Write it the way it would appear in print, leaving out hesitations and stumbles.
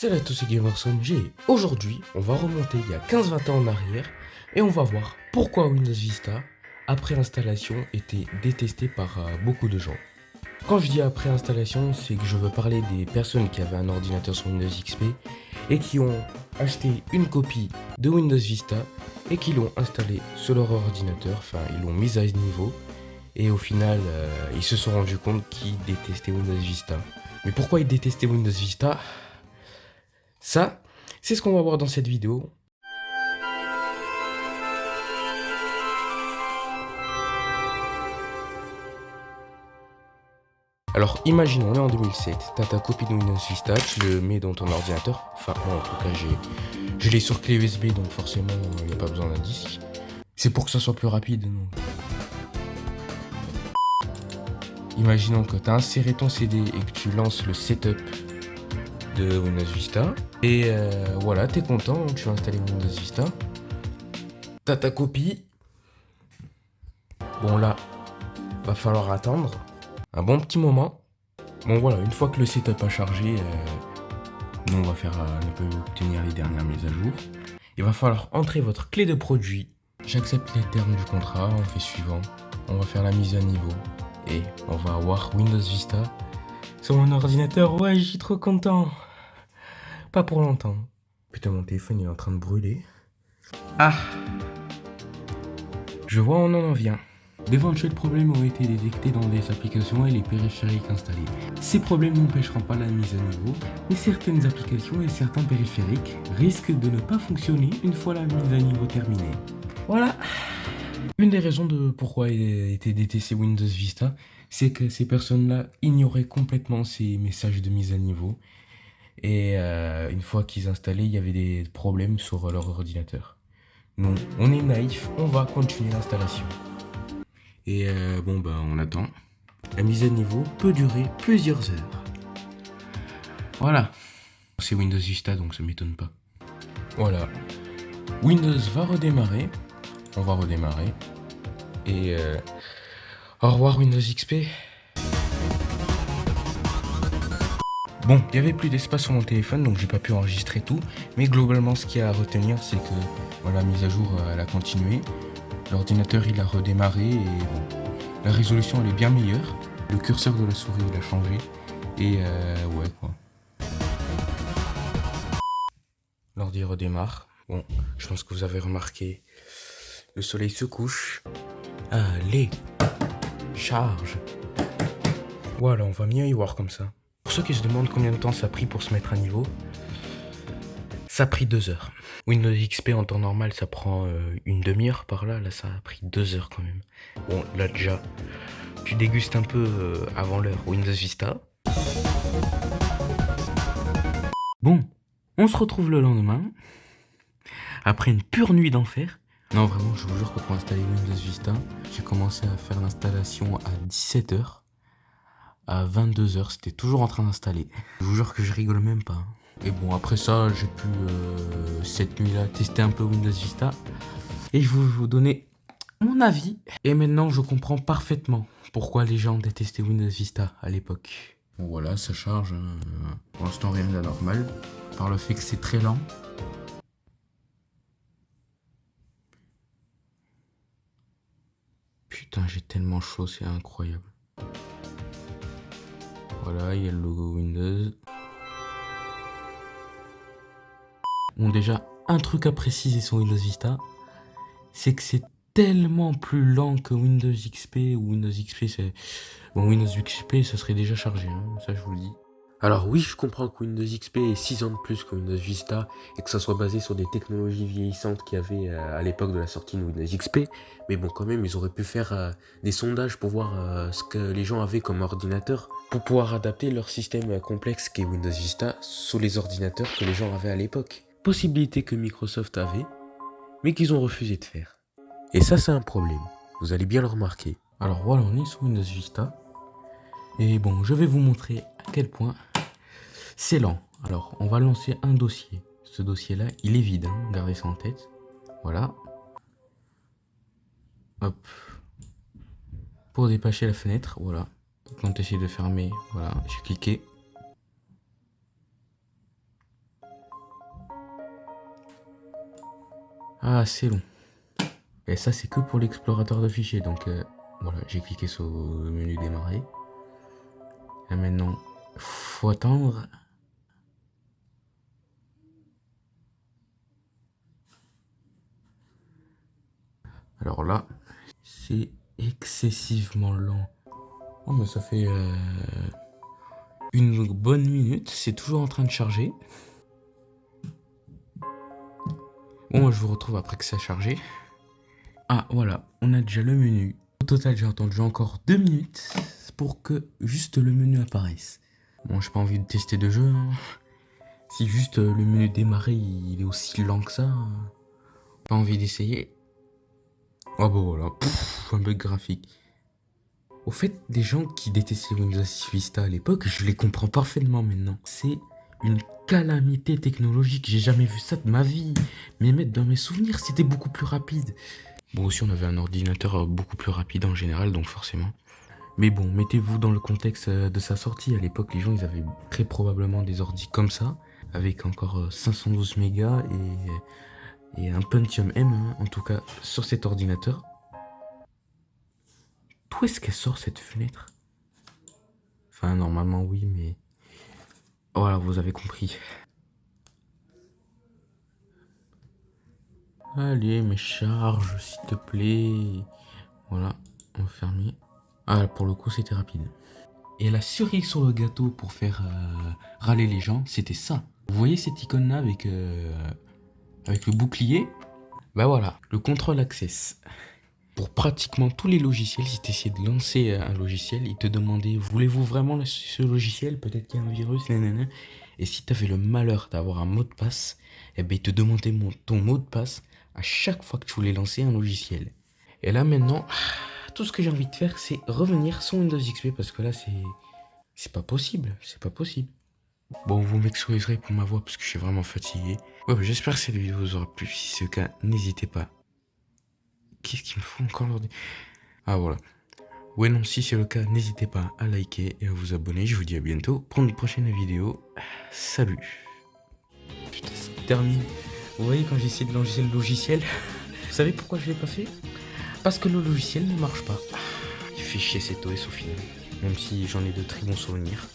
Salut à tous, c'est Gamerson G. Aujourd'hui, on va remonter il y a 15-20 ans en arrière et on va voir pourquoi Windows Vista, après installation, était détesté par beaucoup de gens. Quand je dis après installation, c'est que je veux parler des personnes qui avaient un ordinateur sur Windows XP et qui ont acheté une copie de Windows Vista et qui l'ont installé sur leur ordinateur, enfin ils l'ont mise à niveau et au final ils se sont rendus compte qu'ils détestaient Windows Vista. Mais pourquoi ils détestaient Windows Vista? Ça, c'est ce qu'on va voir dans cette vidéo. Alors, imaginons, on est en 2007, t'as ta copie de Windows Vista, tu le mets dans ton ordinateur. Enfin, moi en tout cas, je l'ai sur clé USB, donc forcément, il n'y a pas besoin d'un disque. C'est pour que ça soit plus rapide. Donc. Imaginons que tu as inséré ton CD et que tu lances le setup de Windows Vista. Et voilà, t'es content, tu vas installer Windows Vista. T'as ta copie. Bon là, va falloir attendre un bon petit moment. Bon voilà, une fois que le setup a chargé, nous on va faire ne peut obtenir les dernières mises à jour. Il va falloir entrer votre clé de produit. J'accepte les termes du contrat, on fait suivant. On va faire la mise à niveau et on va avoir Windows Vista sur mon ordinateur. Ouais, je suis trop content. Pas pour longtemps. Putain, mon téléphone il est en train de brûler. Ah, je vois où on en vient. D'éventuels problèmes ont été détectés dans les applications et les périphériques installés. Ces problèmes n'empêcheront pas la mise à niveau, mais certaines applications et certains périphériques risquent de ne pas fonctionner une fois la mise à niveau terminée. Voilà. Une des raisons de pourquoi il était détesté Windows Vista, c'est que ces personnes-là ignoraient complètement ces messages de mise à niveau. Et une fois qu'ils installaient, il y avait des problèmes sur leur ordinateur. Nous, on est naïf, on va continuer l'installation. Et bon bah on attend. La mise à niveau peut durer plusieurs heures. Voilà. C'est Windows Vista donc ça m'étonne pas. Voilà. Windows va redémarrer. On va redémarrer. Et au revoir Windows XP. Bon, il n'y avait plus d'espace sur mon téléphone donc j'ai pas pu enregistrer tout. Mais globalement ce qu'il y a à retenir c'est que voilà, la mise à jour elle a continué. L'ordinateur il a redémarré et bon, la résolution elle est bien meilleure. Le curseur de la souris il a changé. Et ouais quoi. L'ordi redémarre. Bon, je pense que vous avez remarqué. Le soleil se couche. Allez, charge. Voilà, on va mieux y voir comme ça. Pour ceux qui se demandent combien de temps ça a pris pour se mettre à niveau, ça a pris 2 heures. Windows XP en temps normal, ça prend une demi-heure par là. Là, ça a pris 2 heures quand même. Bon, là déjà, tu dégustes un peu avant l'heure Windows Vista. Bon, on se retrouve le lendemain. Après une pure nuit d'enfer. Non, vraiment, je vous jure que pour installer Windows Vista, j'ai commencé à faire l'installation à 17h. À 22h, c'était toujours en train d'installer. Je vous jure que je rigole même pas. Et bon, après ça, j'ai pu, cette nuit-là, tester un peu Windows Vista. Et je vais vous donner mon avis. Et maintenant, je comprends parfaitement pourquoi les gens détestaient Windows Vista à l'époque. Bon, voilà, ça charge. Pour l'instant, rien d'anormal. Par le fait que c'est très lent. Putain, j'ai tellement chaud, c'est incroyable. Voilà, il y a le logo Windows. Bon, déjà, un truc à préciser sur Windows Vista, c'est que c'est tellement plus lent que Windows XP, ou Windows XP, c'est... Bon, Windows XP, ça serait déjà chargé, hein, ça je vous le dis. Alors oui, je comprends que Windows XP ait 6 ans de plus que Windows Vista, et que ça soit basé sur des technologies vieillissantes qu'il y avait à l'époque de la sortie de Windows XP, mais bon, quand même, ils auraient pu faire des sondages pour voir ce que les gens avaient comme ordinateur, pour pouvoir adapter leur système complexe qu'est Windows Vista sur les ordinateurs que les gens avaient à l'époque. Possibilité que Microsoft avait, mais qu'ils ont refusé de faire. Et ça, c'est un problème. Vous allez bien le remarquer. Alors voilà, on est sur Windows Vista. Et bon, je vais vous montrer à quel point c'est lent. Alors, on va lancer un dossier. Ce dossier-là, il est vide, hein, gardez ça en tête. Voilà. Hop. Pour dépêcher la fenêtre, voilà. Quand tu essaies de fermer, voilà, j'ai cliqué. Ah, c'est long. Et ça, c'est que pour l'explorateur de fichiers. Donc, voilà, j'ai cliqué sur le menu démarrer. Et maintenant, faut attendre. Alors là, c'est excessivement lent. Oh, mais ça fait une bonne minute. C'est toujours en train de charger. Bon, moi, je vous retrouve après que ça a chargé. Ah, voilà, on a déjà le menu. Au total, j'ai attendu encore 2 minutes pour que juste le menu apparaisse. Bon, j'ai pas envie de tester de jeu. Hein. Si juste le menu démarrer, il est aussi lent que ça. Pas envie d'essayer. Ah bon, voilà, un bug graphique. Au fait, des gens qui détestaient Windows 6 Vista à l'époque, je les comprends parfaitement maintenant. C'est une calamité technologique, j'ai jamais vu ça de ma vie. Mais mettre dans mes souvenirs, c'était beaucoup plus rapide. Bon, aussi, on avait un ordinateur beaucoup plus rapide en général, donc forcément. Mais bon, mettez-vous dans le contexte de sa sortie. À l'époque, les gens, ils avaient très probablement des ordis comme ça, avec encore 512 mégas et un Pentium M, hein, en tout cas, sur cet ordinateur. D'où est-ce qu'elle sort cette fenêtre? Enfin, normalement, oui, mais... Voilà, vous avez compris. Allez, mais charge, s'il te plaît. Voilà, on va fermer. Ah, pour le coup, c'était rapide. Et la cerise sur le gâteau pour faire râler les gens, c'était ça. Vous voyez cette icône-là avec le bouclier? Bah voilà, le control access. Pour pratiquement tous les logiciels, si tu essayais de lancer un logiciel, il te demandait voulez-vous vraiment ce logiciel? Peut-être qu'il y a un virus, nanana. Et si tu avais le malheur d'avoir un mot de passe, eh ben, il te demandait ton mot de passe à chaque fois que tu voulais lancer un logiciel. Et là maintenant, tout ce que j'ai envie de faire, c'est revenir sur Windows XP parce que là, c'est pas possible. C'est pas possible. Bon, vous m'excuserez pour ma voix parce que je suis vraiment fatigué. Ouais, j'espère que cette vidéo vous aura plu. Si c'est le cas, n'hésitez pas. Qu'est-ce qu'il me faut encore aujourd'hui? Ah voilà. Ouais non, si c'est le cas, n'hésitez pas à liker et à vous abonner. Je vous dis à bientôt pour une prochaine vidéo. Salut. Putain, c'est terminé. Vous voyez quand j'ai essayé de lancer le logiciel, vous savez pourquoi je l'ai pas fait? Parce que le logiciel ne marche pas. Il fait chier cet OS au final. Même si j'en ai de très bons souvenirs.